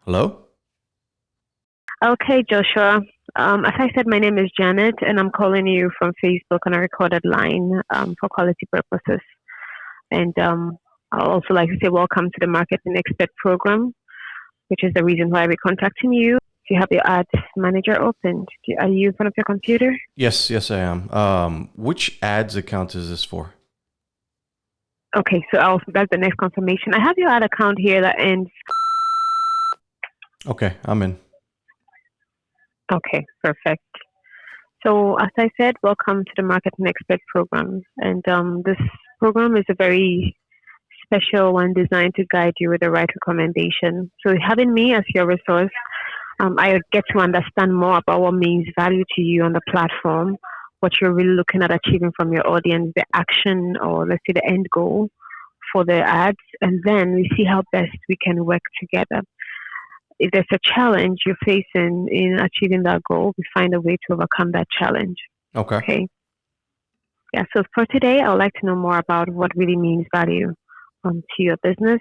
Hello? Okay, Joshua. As I said, my name is Janet, and I'm calling you from Facebook on a recorded line for quality purposes. And I'd also like to say welcome to the Marketing Expert Program, which is the reason why we're contacting you. If you have your ads manager opened, are you in front of your computer? Yes, I am. Which ads account is this for? Okay, so that's the next confirmation. I have your ad account here that ends. Okay, I'm in. Okay, perfect. So, as I said, welcome to the Marketing Expert Program. And this program is a very special one designed to guide you with the right recommendation. So, having me as your resource, I get to understand more about what means value to you on the platform, what you're really looking at achieving from your audience, the action or let's say the end goal for the ads, and then we see how best we can work together. If there's a challenge you're facing in achieving that goal, we find a way to overcome that challenge. Okay. Okay. Yeah. So for today, I would like to know more about what really means value to your business,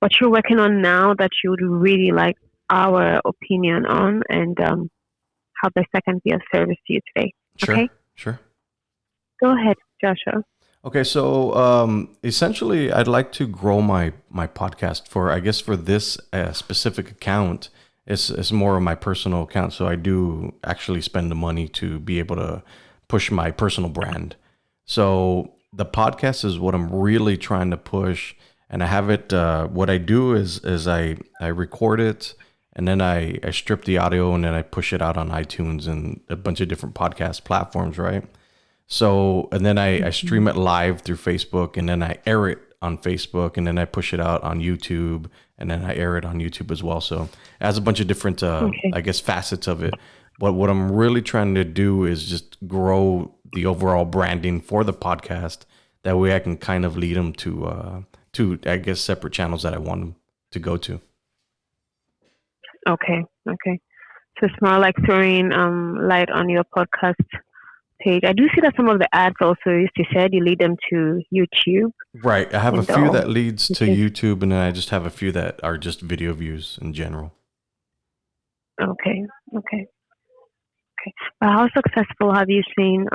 what you're working on now that you would really like our opinion on, and how best I can be of service to you today. Sure, Okay. sure. Go ahead, Joshua. Okay, so essentially, I'd like to grow my podcast for, I guess, for this specific account. It's more of my personal account, so I do actually spend the money to be able to push my personal brand. So the podcast is what I'm really trying to push, and I have it. What I do is I record it, and then I strip the audio, and then I push it out on iTunes and a bunch of different podcast platforms, right? So, and then I stream it live through Facebook, and then I air it on Facebook, and then I push it out on YouTube, and then I air it on YouTube as well. So it has a bunch of different, Okay. I guess, facets of it. But what I'm really trying to do is just grow the overall branding for the podcast. That way I can kind of lead them to, I guess, separate channels that I want them to go to. Okay. Okay. So it's more like throwing light on your podcast page. I do see that some of the ads also used to said you lead them to YouTube Right. I have a and few all. that leads to Okay. YouTube, and then I just have a few that are just video views in general. Okay. Okay. Okay. But how successful have you seen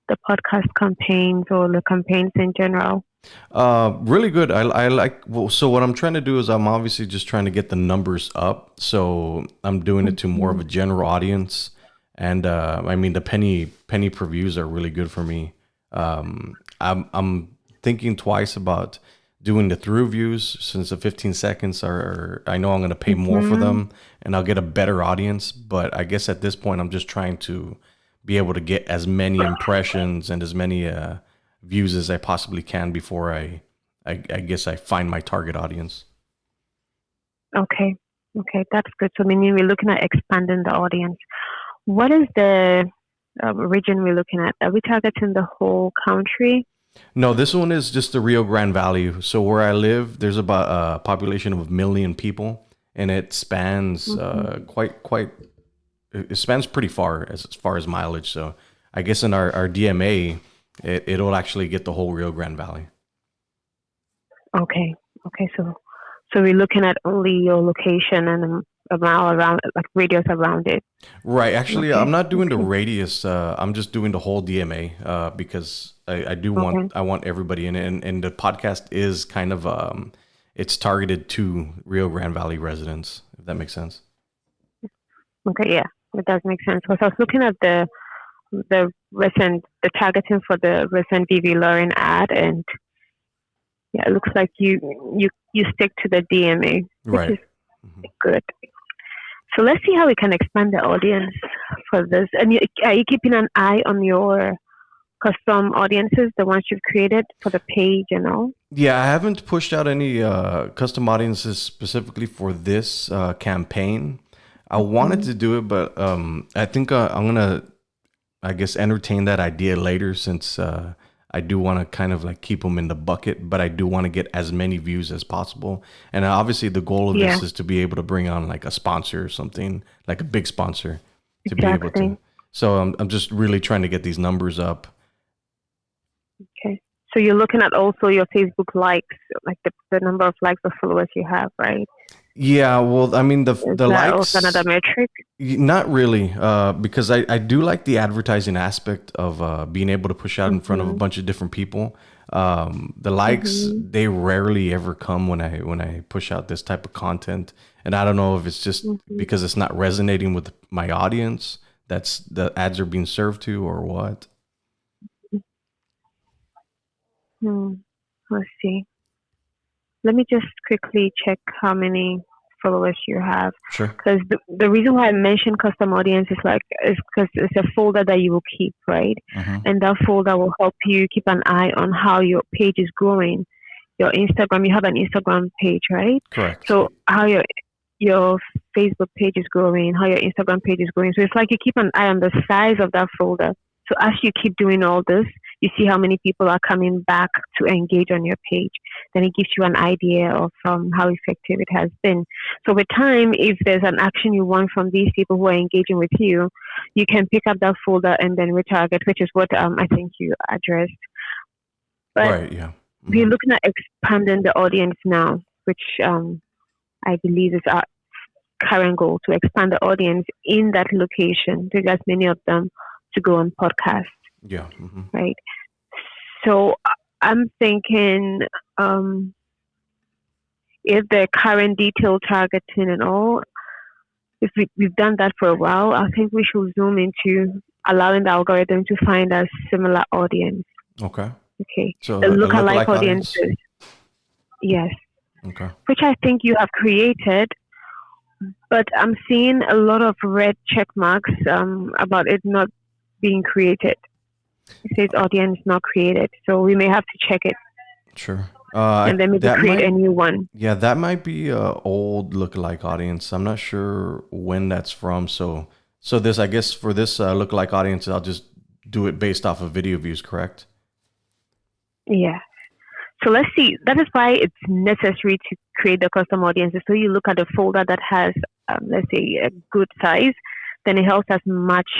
the podcast campaigns or the campaigns in general? Really good. I like, well, so what I'm trying to do is I'm obviously just trying to get the numbers up. So I'm doing it to more of Mhm. a general audience. And I mean the penny previews are really good for me. I'm thinking twice about doing the through views since the 15 seconds I know I'm going to pay more for Mhm. them and I'll get a better audience. But I guess at this point I'm just trying to be able to get as many impressions and as many views as I possibly can before I guess I find my target audience. Okay. Okay, that's good. So meaning we're looking at expanding the audience. What is the region we're looking at? Are we targeting the whole country? No, this one is just the Rio Grande Valley. So where I live, there's about a population of 1 million people, and it spans Hmm. quite. It spans pretty far as mileage. So I guess in our DMA, it'll actually get the whole Rio Grande Valley. Okay. Okay. So we're looking at only your location and a mile around, like radius around it. Right. Actually, I'm Okay. not doing the Okay. radius. I'm just doing the whole DMA because I do want Okay. I want everybody in it, and the podcast is kind of it's targeted to Rio Grande Valley residents, if that makes sense. Okay. Yeah, it does make sense. Because I was looking at the targeting for the recent VV Lauren ad, and yeah, it looks like you stick to the DMA, which Right. is good. So let's see how we can expand the audience for this. And are you keeping an eye on your custom audiences, the ones you've created for the page and all? Yeah, I haven't pushed out any custom audiences specifically for this campaign. I wanted Mm. to do it, but I think I'm gonna, I guess, entertain that idea later since I do want to kind of like keep them in the bucket, but I do want to get as many views as possible. And obviously, the goal of Yeah, this is to be able to bring on like a sponsor or something, like a big sponsor, to be able to. exactly. So I'm just really trying to get these numbers up. Okay. So you're looking at also your Facebook likes, like the number of likes or followers you have, right? Yeah, well, I mean Is the that also another likes, metric? not really, because I do like the advertising aspect of being able to push out in front of a Mm-hmm. bunch of different people. The likes, Mm-hmm. they rarely ever come when I push out this type of content, and I don't know if it's just Mm-hmm. because it's not resonating with my audience that's the ads are being served to, or what. Hmm. Let's see. Let me just quickly check how many followers you have. Sure. Because the reason why I mentioned custom audience is because it's a folder that you will keep, right? Mm-hmm. And that folder will help you keep an eye on how your page is growing. Your Instagram, you have an Instagram page, right? Correct. So how your Facebook page is growing, how your Instagram page is growing. So it's like you keep an eye on the size of that folder. So as you keep doing all this, you see how many people are coming back to engage on your page. Then it gives you an idea of how effective it has been. So with time, if there's an action you want from these people who are engaging with you, you can pick up that folder and then retarget, which is what I think you addressed. But Right. Yeah. we're Mm-hmm. looking at expanding the audience now, which I believe is our current goal, to expand the audience in that location, to get many of them to go on podcast, Yeah. Mm-hmm. right? So I'm thinking if the current detailed targeting and all, if we've done that for a while, I think we should zoom into allowing the algorithm to find a similar audience. Okay. Okay, So the a lookalike lookalike audience. audiences, yes, Okay. which I think you have created, but I'm seeing a lot of red check marks about it not being created. It says audience not created, so we may have to check it Sure. and then maybe That create might, a new one. yeah, that might be a old lookalike audience. I'm not sure when that's from. So this, I guess, for this lookalike audience, I'll just do it based off of video views, correct? Yeah. So let's see. That is why it's necessary to create the custom audiences. So you look at a folder that has, let's say, a good size, then it helps us match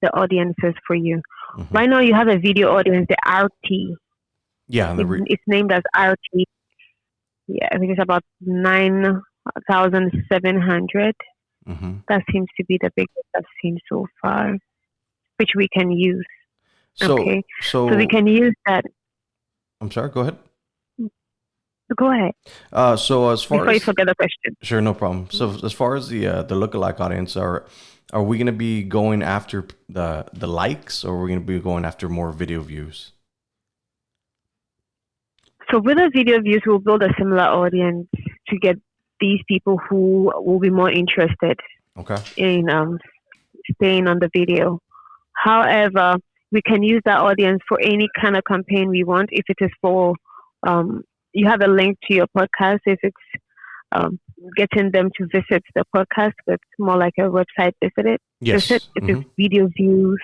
the audiences for you. Hmm. Right now, you have a video audience, the RT. Yeah, It's named as RT. Yeah, I think it's about 9,700. hmm. That seems to be the biggest I've seen so far, which we can use. So Okay. So we so can use that. I'm sorry. Go ahead. Go ahead So as far before you as, forget the question. sure, no problem. So as far as the lookalike audience, are we gonna be going after the likes, or are we gonna be going after more video views? So with the video views, we'll build a similar audience to get these people who will be more interested Okay. in staying on the video. However, we can use that audience for any kind of campaign we want. If it is for, you have a link to your podcast. If it's um, getting them to visit the podcast, it's more like a website visit. Yes. If it's Hmm. video views,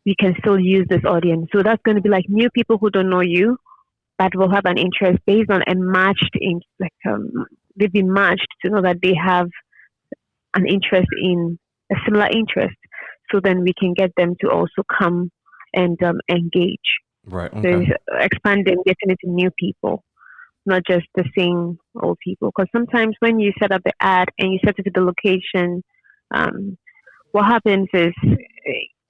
we can still use this audience. So that's going to be like new people who don't know you, that will have an interest based on a matched in like they've been matched to know that they have an interest in a similar interest. So then we can get them to also come and engage. Right. So Okay. it's expanding, getting it to new people, not just the same old people. Because sometimes when you set up the ad and you set it to the location, um, what happens is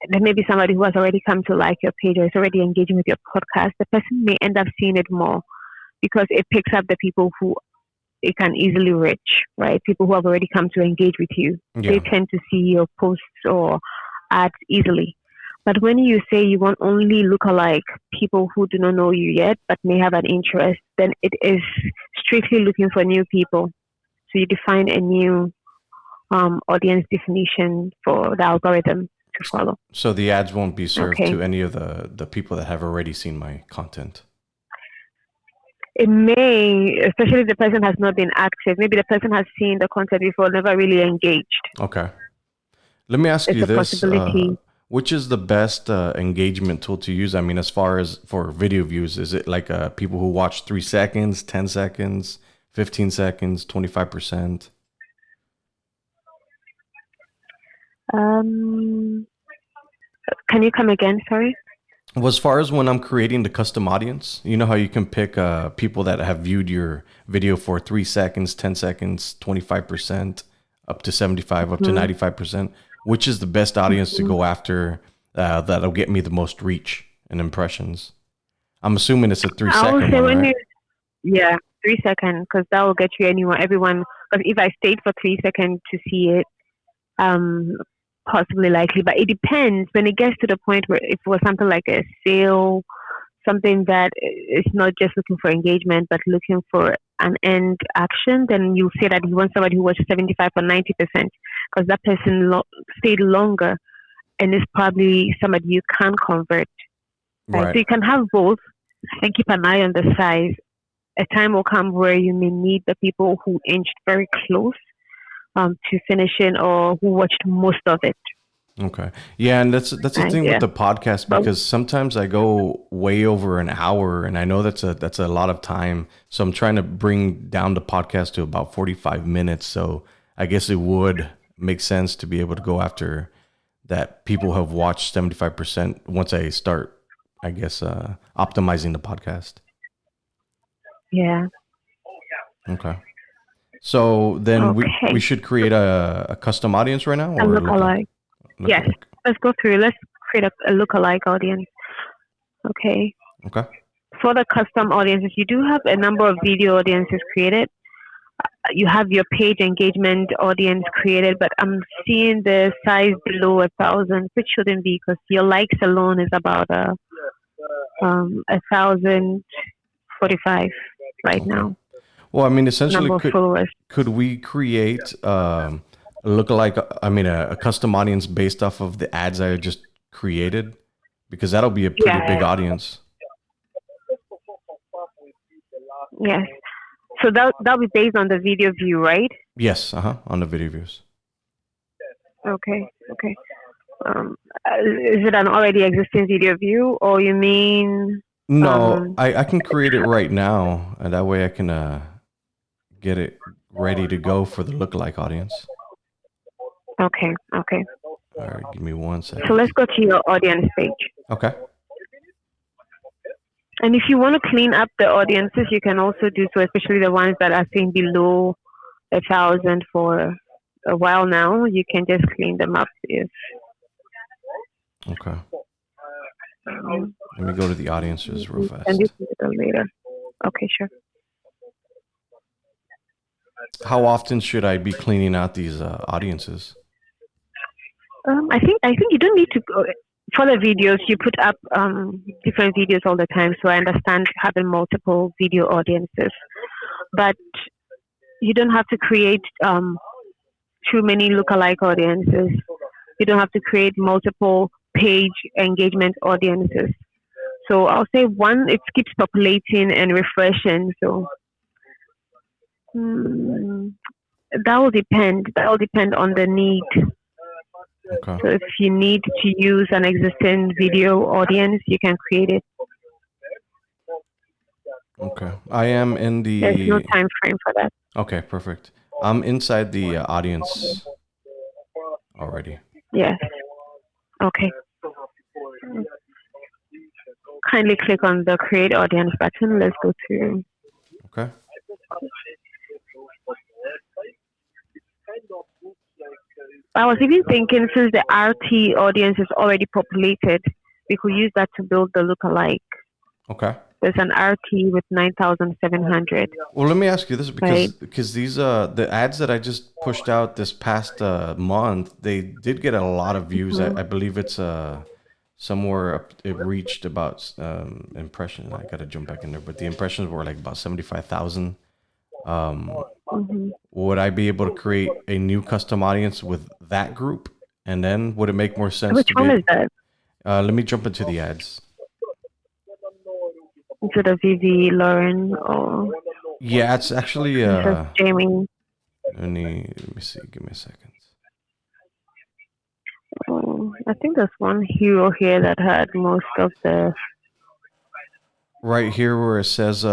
there may be somebody who has already come to like your page or is already engaging with your podcast. The person may end up seeing it more because it picks up the people who it can easily reach, right? People who have already come to engage with you. They Yeah. tend to see your posts or ads easily. But when you say you want only lookalike people who do not know you yet but may have an interest, then it is strictly looking for new people. So you define a new audience definition for the algorithm to follow. So the ads won't be served Okay. to any of the people that have already seen my content. It may, especially if the person has not been active. Maybe the person has seen the content before, never really engaged. Okay. Let me ask It's you a this: possibility. which is the best engagement tool to use? I mean, as far as for video views, is it like people who watch 3 seconds, 10 seconds, 15 seconds, 25%? Um, can you come again? Sorry. Well, as far as when I'm creating the custom audience, you know how you can pick people that have viewed your video for 3 seconds, 10 seconds, 25%, up to 75, up to Hmm. 95%, which is the best audience to go after that'll get me the most reach and impressions. I'm assuming it's a three I will second say one, when right? you, yeah, 3 seconds, because that will get you anyone, everyone. Because if I stayed for 3 seconds to see it, um, possibly likely, but it depends. When it gets to the point where if it was something like a sale, something that is not just looking for engagement, but looking for an end action, then you say that you want somebody who watches 75 or 90%, because that person stayed longer and is probably somebody you can convert. Right? So Right. you can have both and keep an eye on the size. A time will come where you may need the people who inched very close to finishing or who watched most of it. Okay. Yeah, and that's the Right? thing with Yeah. the podcast But because sometimes I go way over an hour and I know that's a lot of time. So I'm trying to bring down the podcast to about 45 minutes. So I guess it would make sense to be able to go after that people have watched 75% once I start, I guess, optimizing the podcast. yeah. Okay. So then we Okay. should create a custom audience right now A or lookalike. look Yes. like. Let's go through. Let's create a lookalike audience. Okay. Okay. For the custom audiences, you do have a number of video audiences created. You have your page engagement audience created, but I'm seeing the size below 1,000, which shouldn't be because your likes alone is about 1,045 right Okay. now. Well, I mean, essentially, Number of followers. could we create a lookalike? I mean, a custom audience based off of the ads I just created, because that'll be a pretty big Yeah. audience. Yes. So that'll be based on the video view, right? Yes, on the video views. Okay. Okay. Is it an already existing video view, or you mean? No, Um, I can create it right now, and that way I can get it ready to go for the lookalike audience. okay. Okay. All right, give me one So second. let's go to your audience page. Okay. And if you want to clean up the audiences, you can also do so, especially the ones that are staying below 1,000 for a while now. You can just clean them up if. Okay. Um, Let me go to the audiences real and this fast. is later. Okay, sure. How often should I be cleaning out these audiences? I think you don't need to go for the videos. You put up different videos all the time, so I understand having multiple video audiences, but you don't have to create too many lookalike audiences. You don't have to create multiple page engagement audiences. So I'll say one, it keeps populating and refreshing. So mm, that will depend. That will depend on the need. Okay. So if you need to use an existing video audience, you can create it. Okay. I am in There's no the. time frame for that. Okay, perfect. I'm inside the audience already. Yes. Okay. Kindly click on the create audience button. Let's go to. Okay. I was even thinking since the RT audience is already populated, we could use that to build the lookalike. Okay. There's an RT with 9,700, Well, let me ask you this right? because these the ads that I just pushed out this past month, they did get a lot of views. Mhm. I believe it's somewhere up, it reached about impressions. I gotta jump back in there, but the impressions were like about 75,000. Um, Mhm. would I be able to create a new custom audience with that group? And then would it make more sense Which to one be? is that? Let me jump into the ads. Is it a Vivi, Lauren, or Yeah, it's actually Princess Jamie? let me see. Give me a second. I think there's one hero here that had most of the. Right here where it says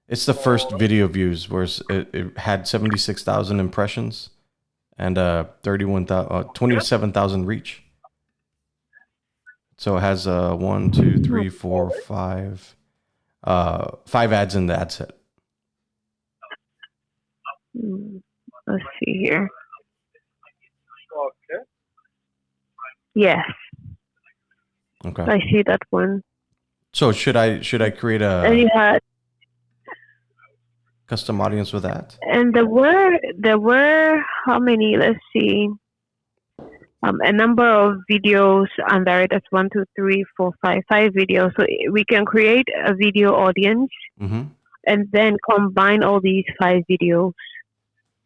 it's the first video views where it had 76,000 impressions and 27,000 reach. So it has 1, 2, 3, 4, 5, 5 ads in the ad set. Let's see here. Okay. Yes, Okay. I see that one. So should I create And a you had, custom audience with that? and there were how many? Let's see. A number of videos under it. That's 1, 2, 3, 4, 5, 5 videos. So we can create a video audience Mm-hmm. and then combine all these 5 videos,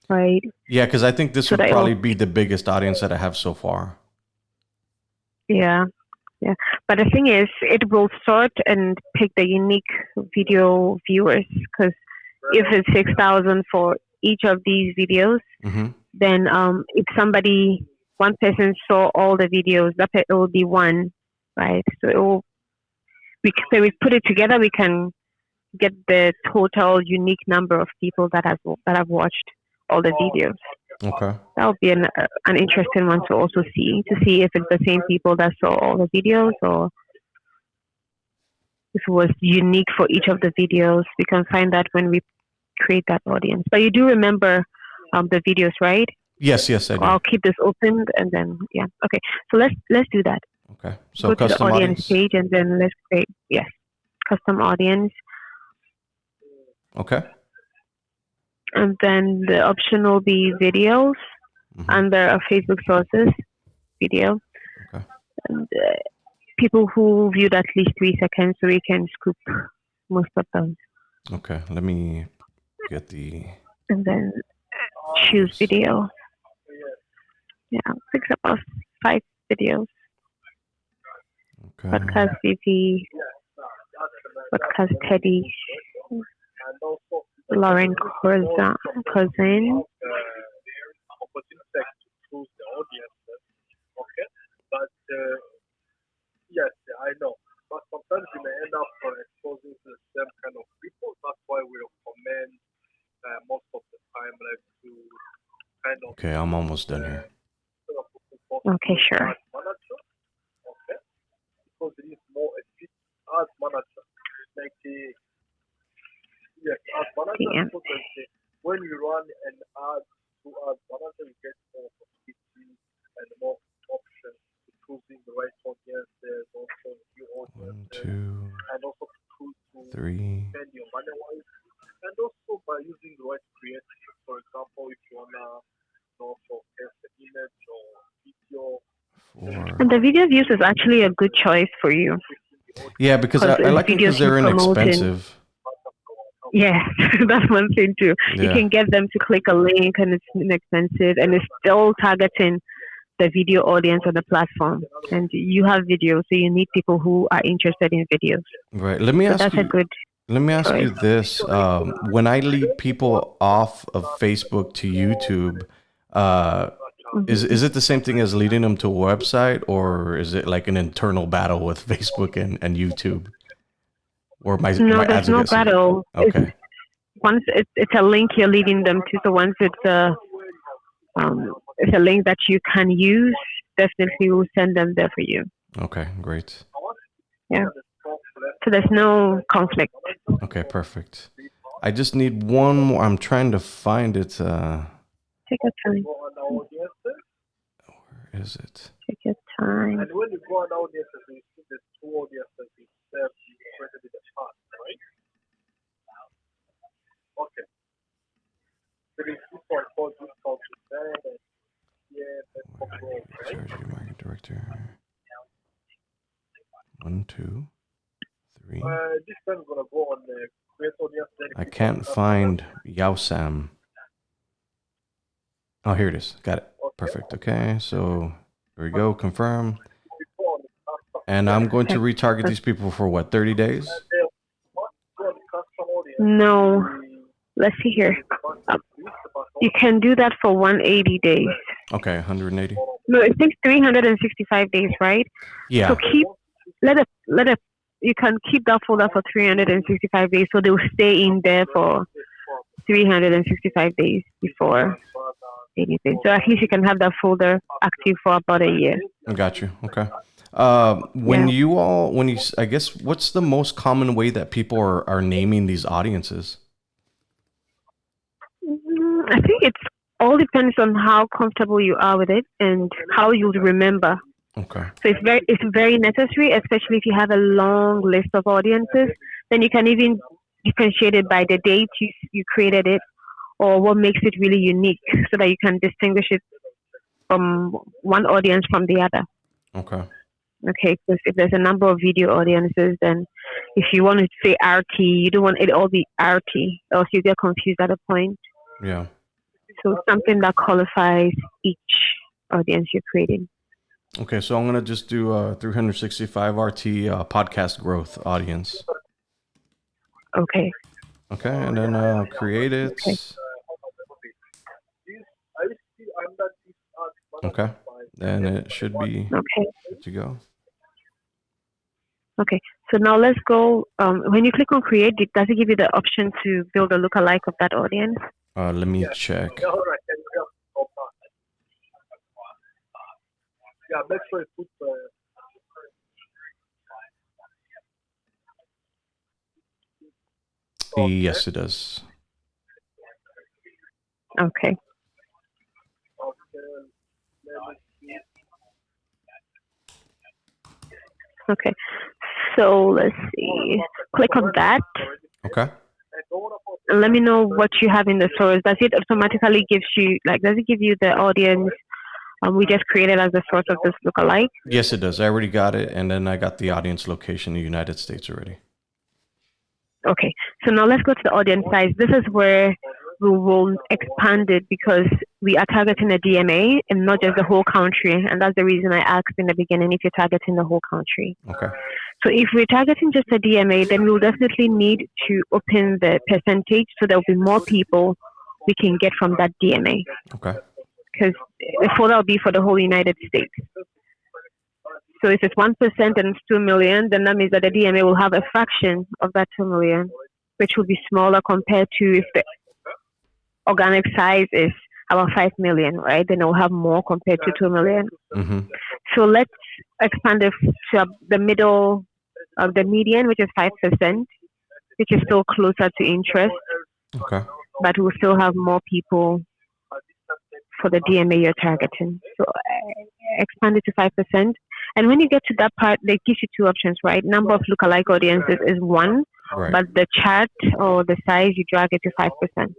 right? Yeah, because I think this So would that probably will, be the biggest audience that I have so far. yeah, yeah. But the thing is, it will sort and pick the unique video viewers because if it's 6,000 for each of these videos, Mm-hmm. then if one person saw all the videos, it will be one, right? So we put it together, we can get the total unique number of people that have watched all the videos. Okay. That would be an interesting one to also see if it's the same people that saw all the videos or if it was unique for each of the videos. We can find that when we create that audience. But you do remember the videos, right? Yes, I do. I'll keep this open and then yeah. Okay. So let's do that. Okay. So Go to the custom audience audience. page and then let's create custom audience. Okay. And then the option will be videos Mm-hmm. under a Facebook sources video. Okay. And people who viewed at least 3 seconds, so we can scoop most of them. Okay. Let me get the. And then choose video. Yeah, picks up 5 videos. Okay. Podcast VP, Podcast Teddy, Lauren Cousin. Opportunity to choose the audience. Okay. But yes, I know. But sometimes you may end up exposing to the same kind of people. That's why we recommend most of the time like to kind of. Okay, I'm almost done here. Okay, sure. Ads manager. Okay. Because it is more efficient ads manager. Like ads manager. Yeah. Because when you run an ad to ads manager, you get more opportunity and more options to choosing the right audience. There's also new 1, audience 2, and also to choose to 3. spend your money wise. And also by using the right creative. For example, if you wanna showcase the image or video. 4. And the video views is actually a good choice for you. Yeah, because Because I like it because videos they're you're promoting. inexpensive. Yes, that's one thing too. You Yeah. can get them to click a link and it's inexpensive and it's still targeting the video audience on the platform. And you have videos, so you need people who are interested in videos. Right. Let me So ask that's a you. good Let me ask choice. you this: when I lead people off of Facebook to YouTube, is it the same thing as leading them to a website, or is it like an internal battle with Facebook and YouTube? Or my No, my there's ads will no get seen? battle. Okay. Once it's a link you're leading them to, so once it's a link that you can use, definitely we'll send them there for you. Okay. Great. Yeah. So there's no conflict. Okay. Perfect. I just need one more. I'm trying to find it. Take your time. Go on audiences. Where is it? Take your time. And when you go on audiences, you see the 2 audiences you serve created in the past, right? Okay. There is 2.4 discount percent and that's right? Strategy market director. 1, 2, 3. This time we're gonna go on the create audience. I can't find Yaosam. Oh, here it is. Got it. Perfect. Okay, so here we go. Confirm. And I'm going to retarget these people for what, 30 days? No. Let's see here. You can do that for 180 days. Okay, 180. No, it takes 365 days, right? Yeah. So you can keep that folder for 365 days, so they'll stay in there for 365 days before anything. So at least you can have that folder active for about a year. I got you. Okay. When Yeah. I guess, what's the most common way that people are naming these audiences? I think it's all depends on how comfortable you are with it and how you'll remember. Okay. So it's very necessary, especially if you have a long list of audiences. Then you can even differentiate it by the date you created it or what makes it really unique, so that you can distinguish it from one audience from the other. Okay. Okay, because if there's a number of video audiences, then if you want to say RT, you don't want it all be RT, else you get confused at a point. Yeah. So something that qualifies each audience you're creating. Okay. So I'm gonna just do 365 RT podcast growth audience. Okay. Okay, and then create it. Okay. I see under this Okay, then it should be Okay. good to go. Okay. So now let's go. When you click on create, does it give you the option to build a lookalike of that audience? Let me check. All right, and yeah, make sure you put Yes, it does. Okay. let me see. Okay. So let's see. Click on that Okay. And all of us and let me know what you have in the source. Does it automatically gives you does it give you the audience we just created as the source of this lookalike? Yes, it does. I already got it, and then I got the audience location in the United States already. Okay. So now let's go to the audience size. This is where we will expand it because we are targeting a DMA and not just the whole country. And that's the reason I asked in the beginning if you're targeting the whole country. Okay. So if we're targeting just a DMA, then we'll definitely need to open the percentage so there'll be more people we can get from that DMA. Okay. Because the folder will be for the whole United States. So if it's 1% and it's 2 million, then that means that the DMA will have a fraction of that 2 million, which will be smaller compared to if the organic size is about 5 million, right? Then it will have more compared to 2 million. Mm-hmm. So let's expand it to the middle of the median, which is 5%, which is still closer to interest, Okay. but we'll still have more people for the DMA you're targeting. So expand it to 5%. And when you get to that part, they give you two options, right? Number of lookalike audiences is one, Right. but the chart or the size, you drag it to 5%.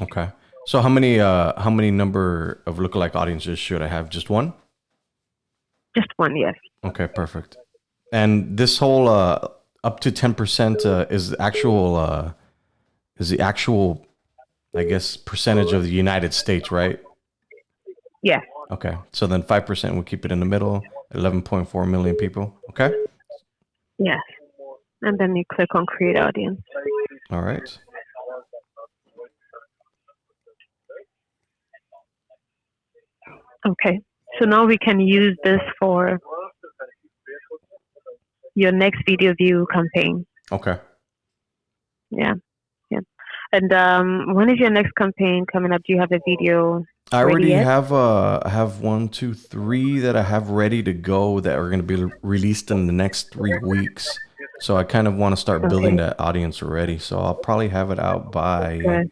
Okay. So how many number of lookalike audiences should I have? Just one? Just one, yes. Okay, perfect. And this whole up to 10% is the actual I guess percentage of the United States, right? Yes. Okay. So then 5% we'll keep it in the middle, 11.4 million people. Okay? Yes. And then you click on create audience. All right. Okay. So now we can use this for your next video view campaign. Okay. Yeah. Yeah. And when is your next campaign coming up? Do you have a video? I already yet? have I have 1, 2, 3 that I have ready to go that are going to be released in the next 3 weeks. So I kind of want to start building that audience already. So I'll probably have it out by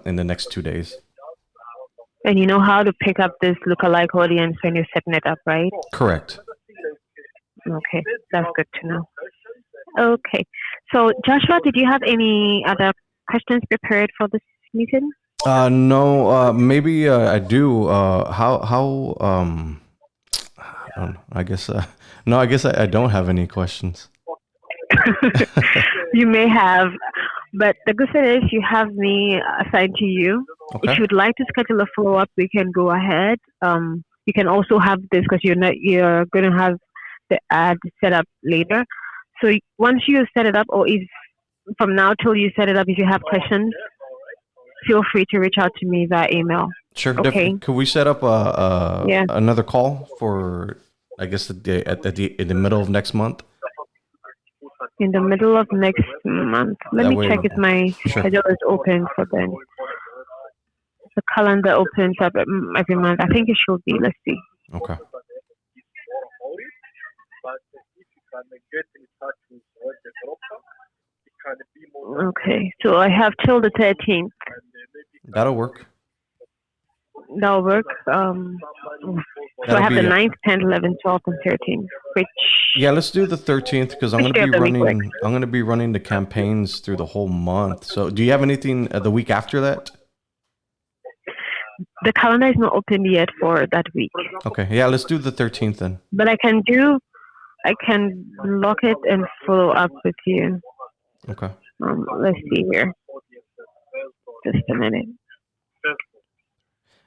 in the next 2 days. And you know how to pick up this lookalike audience when you're setting it up, right? Correct. Okay, that's good to know. Okay, so Joshua, did you have any other questions prepared for this meeting? No, maybe I do. How I don't know. I guess no, I guess I don't have any questions. You may have, but the good thing is you have me assigned to you. Okay. If you'd like to schedule a follow up, we can go ahead. You can also have this because you're going to have the ad set up later. So once you set it up, or if from now till you set it up, if you have questions, feel free to reach out to me via email. Sure. Okay. Definitely. Could we set up Yeah. another call for I guess in the middle of next month? In the middle of next month. Let That me way- check if my Sure. schedule is open for then. The calendar opens up every month. I think it should be. Let's see. Okay. get in touch with web developer. It can be more Okay, so I have till the 13th. and maybe That'll work. That'll work. So I That'll have the be 9th, 10th, 11th, 12th, and 13th. Which Yeah, let's do the 13th because I'm Which going to day be of the week running. I'm going to be running the campaigns through the whole month. So, do you have anything the week after that? the calendar is not open yet for that week, Okay, yeah, let's do the 13th then. but I can lock it and follow up with you. Okay. Let's see here. Just a minute.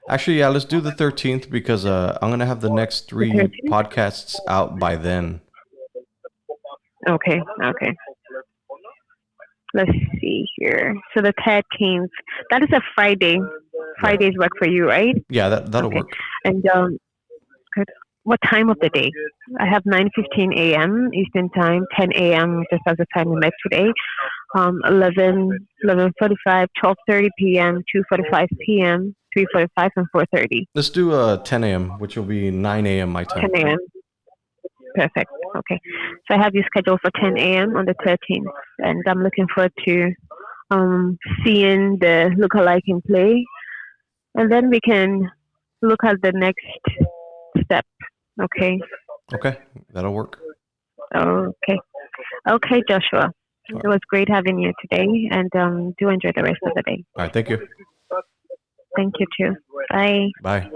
Actually, yeah, let's do the 13th because I'm going to have the next 3 13th? podcasts out by then. Okay. Let's see here. So the 13th. That is a Friday. Fridays work for you, right? Yeah, that'll Okay. work. And good. What time of the day? I have 9:15 a.m. Eastern Time, 10 a.m. just as the time we met today. 11:45, 12:30 p.m., 2:45 p.m., 3:45, and 4:30. Let's do 10 a.m., which will be 9 a.m. my time. 10 a.m. Perfect. Okay. So I have you scheduled for 10 a.m. on the 13th, and I'm looking forward to seeing the lookalike in play, and then we can look at the next step. Okay. Okay, that'll work. Okay. Okay, Joshua. It was great having you today, and do enjoy the rest of the day. All right, thank you. Thank you too. Bye. Bye.